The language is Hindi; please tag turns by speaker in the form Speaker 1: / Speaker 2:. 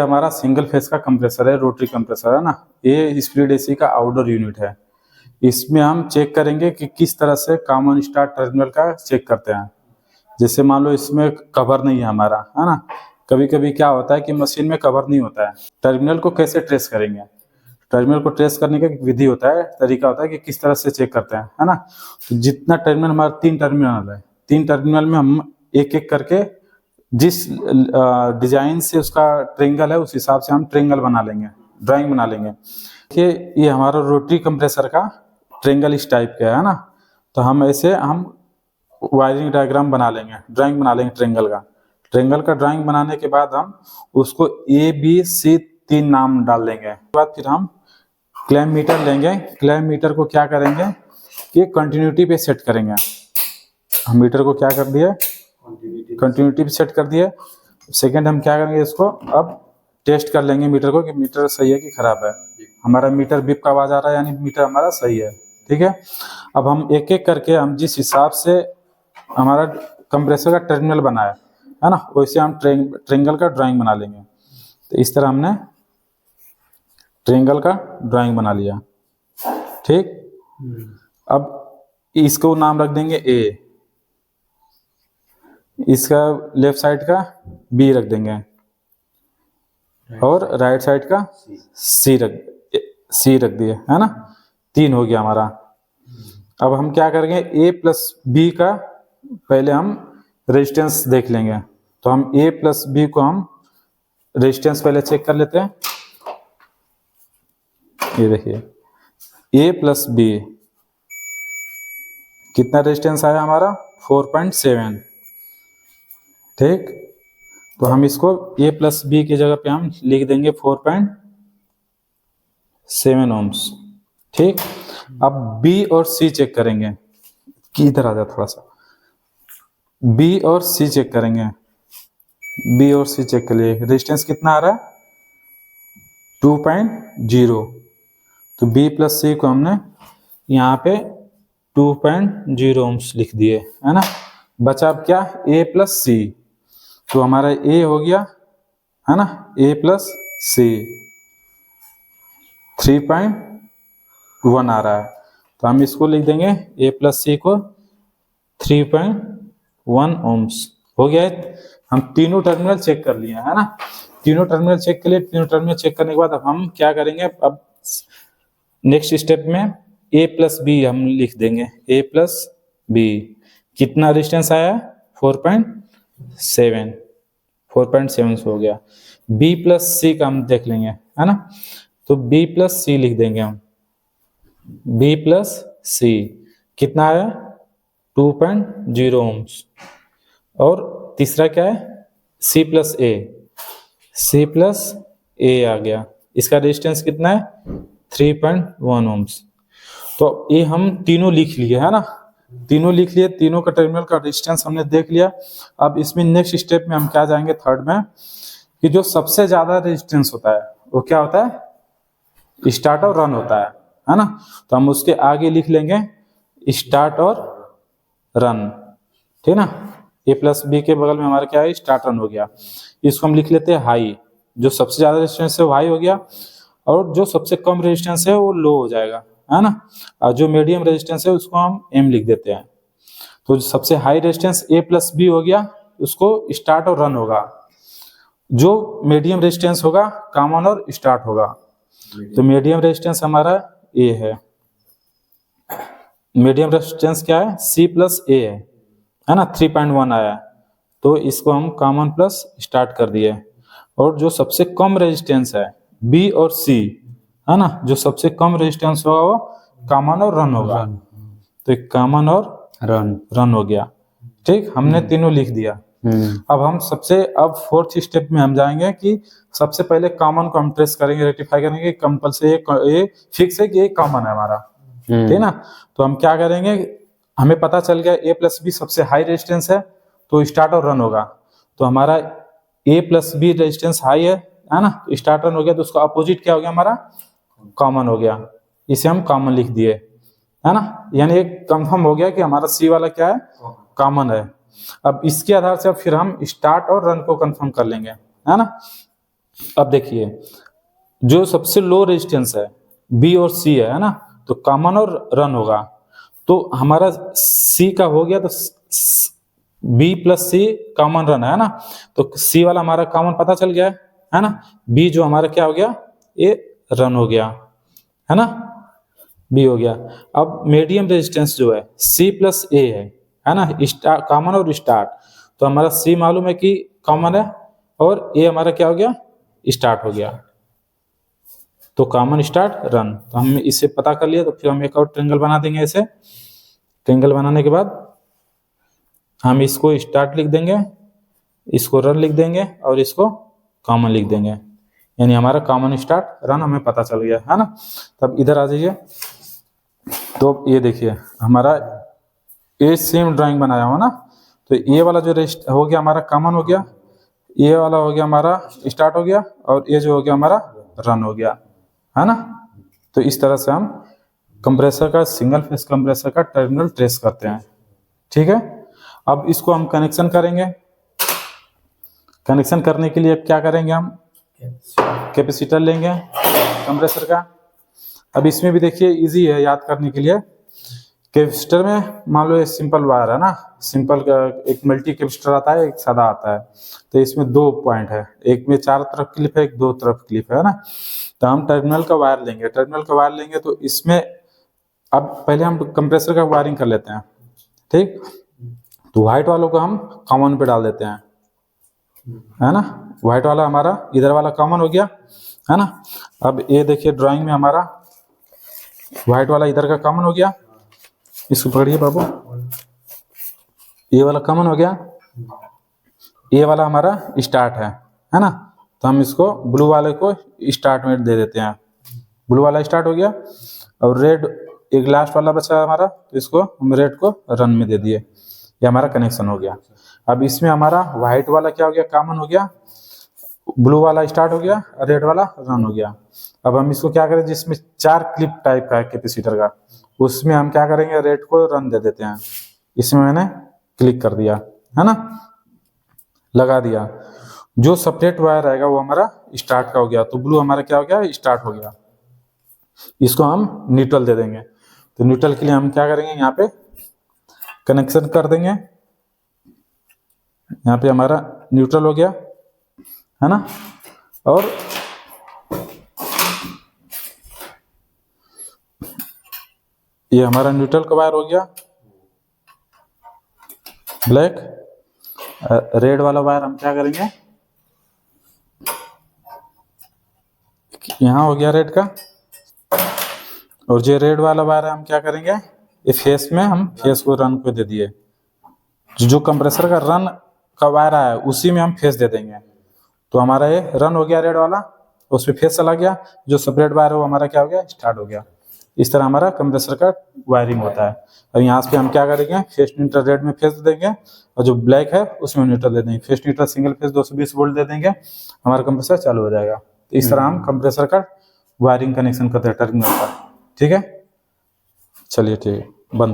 Speaker 1: हमारा सिंगल फेस का कंप्रेसर है, रोटरी कंप्रेसर है ना। ये स्प्लिट एसी का आउटडोर यूनिट है। इसमें हम चेक करेंगे कि किस तरह से कॉमन स्टार्ट टर्मिनल का चेक करते हैं। जैसे मान लो इसमें कवर नहीं है हमारा, है ना। कभी कभी क्या होता है कि मशीन में कवर नहीं होता है। टर्मिनल को कैसे ट्रेस करेंगे? टर्मिनल को ट्रेस करने का एक विधि होता है, तरीका होता है कि किस तरह से चेक करते हैं, है ना। तो जितना टर्मिनल हमारा 3 टर्मिनल है, 3 टर्मिनल में हम एक एक करके जिस डिजाइन से उसका ट्रेंगल है उस हिसाब से हम ट्रेंगल बना लेंगे, ड्राइंग बना लेंगे। देखिए ये हमारा रोटरी कंप्रेसर का ट्रेंगल इस टाइप का है ना। तो हम ऐसे हम वायरिंग डायग्राम बना लेंगे, ड्राइंग बना लेंगे ट्रेंगल का। ट्रेंगल का ड्राइंग बनाने के बाद हम उसको A B C 3 नाम डाल देंगे। उसके बाद फिर हम क्लैम्प मीटर लेंगे। क्लैम्प मीटर को क्या करेंगे कि कंटिन्यूटी पे सेट करेंगे। हम मीटर को क्या कर दिए, कंटिन्यूटी पे सेट कर दिए। सेकंड हम क्या करेंगे, इसको अब टेस्ट कर लेंगे मीटर को कि मीटर सही है कि खराब है। हमारा मीटर बीप का आवाज आ रहा है यानी मीटर हमारा सही है, ठीक है। अब हम एक एक करके हम जिस हिसाब से हमारा कंप्रेसर का टर्मिनल बना है ना, वैसे हम ट्रेंगल का ड्राइंग बना लेंगे। तो इस तरह हमने ट्रेंगल का ड्राइंग बना लिया, ठीक। अब इसको नाम रख देंगे A, इसका लेफ्ट साइड का B रख देंगे और राइट साइड का C रख दिए, है ना। 3 हो गया हमारा। अब हम क्या करेंगे, A प्लस B का पहले हम रेजिस्टेंस देख लेंगे। तो हम A प्लस B को हम रेजिस्टेंस पहले चेक कर लेते हैं। ये देखिए A प्लस B कितना रेजिस्टेंस आया हमारा 4.7, ठीक। तो हम इसको A प्लस B की जगह पे हम लिख देंगे 4.7 ohms, ठीक। अब B और C चेक करेंगे, कि इधर आ जाए थोड़ा सा। B और C चेक करेंगे। B और C चेक कर लिए, रेजिस्टेंस कितना आ रहा है 2.0। तो B प्लस C को हमने यहाँ पे 2.0 ohms लिख दिए, है ना। बचा अब क्या, A प्लस C। तो हमारा A हो गया, है ना, A प्लस C 3.1 आ रहा है। तो हम इसको लिख देंगे A प्लस C को 3.1 ohms हो गया है। हम तीनों टर्मिनल चेक कर लिए, है ना। तीनों टर्मिनल चेक कर लिए। तीनों टर्मिनल चेक करने के बाद अब हम क्या करेंगे, अब नेक्स्ट स्टेप में A प्लस B हम लिख देंगे। A प्लस B कितना रेजिस्टेंस आया 4.7 हो गया। B प्लस C का हम देख लेंगे, है ना। तो B प्लस C लिख देंगे हम। B प्लस C कितना आया 2.0 ohms। और तीसरा क्या है C plus A, C plus A आ गया। इसका रेजिस्टेंस कितना है 3.1 ohms। तो ये हम तीनों लिख लिए, है ना। तीनों लिख लिए, तीनों का टर्मिनल का रेजिस्टेंस हमने देख लिया। अब इसमें नेक्स्ट स्टेप में हम क्या जाएंगे, थर्ड में, कि जो सबसे ज्यादा रेजिस्टेंस होता है वो क्या होता है, स्टार्ट और रन होता है ना। तो हम उसके आगे लिख लेंगे स्टार्ट और रन, ठीक ना। A प्लस B के बगल में हमारा क्या है, स्टार्ट रन हो गया। इसको हम लिख लेते हैं हाई। जो सबसे ज्यादा रेजिस्टेंस है वो हाई हो गया और जो सबसे कम रेजिस्टेंस है वो लो हो जाएगा, है ना। और जो मीडियम रेजिस्टेंस है उसको हम M लिख देते हैं। तो सबसे high resistance A plus B हो गया, उसको स्टार्ट और रन होगा। जो मीडियम रेजिस्टेंस होगा कॉमन और स्टार्ट होगा। तो मीडियम रेजिस्टेंस हमारा A है। मीडियम रेजिस्टेंस क्या है C प्लस A है ना, 3.1 आया। तो इसको हम कॉमन प्लस स्टार्ट कर दिए। और जो सबसे कम रेजिस्टेंस है B और C, है ना, जो सबसे कम रेजिस्टेंस होगा वो कॉमन और रन होगा। तो कॉमन और रन हो गया, ठीक। हमने तीनों लिख दिया। अब हम अब फोर्थ स्टेप में हम जाएंगे कि सबसे पहले कॉमन को हम ट्रेस करेंगे, रेक्टिफाई करेंगे। कंपल्सरी ये फिक्स है कि ये कॉमन है हमारा, ठीक ना। तो हम क्या करेंगे, हमें पता चल गया A प्लस B सबसे हाई रेजिस्टेंस है तो स्टार्ट और रन होगा। तो हमारा A plus B resistance high है ना, तो स्टार्ट रन हो गया। तो उसका अपोजिट क्या हो गया हमारा, कॉमन हो गया। इसे हम कॉमन लिख दिए, है ना। यानी एक कंफर्म हो गया कि हमारा C वाला क्या है, कॉमन है। अब इसके आधार से अब फिर हम स्टार्ट और रन को कंफर्म कर लेंगे, है ना। अब देखिए जो सबसे लो रेजिस्टेंस है बी और सी है ना, तो कॉमन और रन होगा। तो हमारा सी का हो गया, तो बी प्लस सी कॉमन रन है ना, तो सी वाला हमारा कॉमन पता चल गया है ना। बी जो हमारा क्या हो गया, ये रन हो गया है ना, बी हो गया। अब मीडियम रेजिस्टेंस जो है सी प्लस ए है ना, कॉमन और स्टार्ट। तो हमारा सी मालूम है कि कॉमन है, और ए हमारा क्या हो गया, स्टार्ट हो गया। तो कॉमन स्टार्ट रन, तो हम इसे पता कर लिया। तो फिर हम एक और ट्रायंगल बना देंगे। ऐसे ट्रायंगल बनाने के बाद हम इसको स्टार्ट लिख देंगे, इसको रन लिख देंगे, और इसको कॉमन लिख देंगे। यानी हमारा कॉमन स्टार्ट रन हमें पता चल गया है ना। तब इधर आ जाइए। तो ये देखिए हमारा ये सेम ड्राइंग बनाया हुआ ना, तो ये वाला जो रेस्ट हो गया हमारा कॉमन हो गया, ये वाला हो गया हमारा स्टार्ट हो गया, और ये जो हो गया हमारा रन हो गया है ना। तो इस तरह से हम कंप्रेसर का, सिंगल फेस कंप्रेसर का टर्मिनल ट्रेस करते हैं। ठीक है, अब इसको हम कनेक्शन करेंगे। कनेक्शन करने के लिए क्या करेंगे, हम कैपेसिटर लेंगे कंप्रेसर का। अब इसमें भी देखिए इजी है याद करने के लिए। कैपेसिटर में मान लो ये सिंपल वायर है ना, सिंपल का एक मल्टी कैपेसिटर आता है, एक सादा आता है। तो इसमें दो पॉइंट है, एक में चारों तरफ क्लिप है, एक दो तरफ क्लिप है ना। तो हम टर्मिनल का वायर लेंगे, टर्मिनल का वायर लेंगे। तो इसमें अब पहले हम कंप्रेसर का वायरिंग कर लेते हैं। ठीक, तो व्हाइट वालों को हम कॉमन पे डाल देते हैं है ना। व्हाइट वाला हमारा इधर वाला कॉमन हो गया है ना। अब ये देखिए ड्राइंग में हमारा व्हाइट वाला इधर का कॉमन हो गया। इसको पकड़िए बाबू, ये वाला कॉमन हो गया, ये वाला हमारा स्टार्ट है ना। तो हम इसको ब्लू वाले को स्टार्ट में दे देते हैं। ब्लू वाला स्टार्ट हो गया, और रेड एक लास्ट वाला बचा हमारा, तो इसको हम रेड को रन में दे दिए। ये हमारा कनेक्शन हो गया। अब इसमें हमारा व्हाइट वाला क्या हो गया, कॉमन हो गया, ब्लू वाला स्टार्ट हो गया, रेड वाला रन हो गया। अब हम इसको क्या करें, जिसमें 4 क्लिप टाइप का है कैपेसिटर का, उसमें हम क्या करेंगे, रेड को रन दे देते हैं। इसमें मैंने क्लिक कर दिया है ना, लगा दिया। जो सेपरेट वायर रहेगा वो हमारा स्टार्ट का हो गया। तो ब्लू हमारा क्या हो गया, स्टार्ट हो गया। इसको हम न्यूट्रल दे देंगे। तो न्यूट्रल के लिए हम क्या करेंगे, यहाँ पे कनेक्शन कर देंगे। यहाँ पे हमारा न्यूट्रल हो गया है ना, और ये हमारा न्यूट्रल का वायर हो गया ब्लैक। रेड वाला वायर हम क्या करेंगे, यहाँ हो गया रेड का, और जो रेड वाला वायर हम क्या करेंगे, ये फेस में हम फेस को रन को दे दिए। जो कंप्रेसर का रन का वायर आया उसी में हम फेस दे देंगे। तो हमारा ये रन हो गया रेड वाला, उसमें फेस चला गया। जो सेपरेट वायर है वो हमारा क्या हो गया, स्टार्ट हो गया। इस तरह हमारा कंप्रेसर का वायरिंग होता है। और यहाँ पे हम क्या करेंगे, फेस न्यूट्रल रेड में फेस दे देंगे, और जो ब्लैक है उसमें न्यूट्रल दे देंगे। Phase neutral single phase 220 volt दे देंगे, हमारा कंप्रेसर चालू हो जाएगा। तो इस तरह हम कंप्रेसर का वायरिंग कनेक्शन करते हैं टर्मिनल का। ठीक है, चलिए ठीक है, बंद।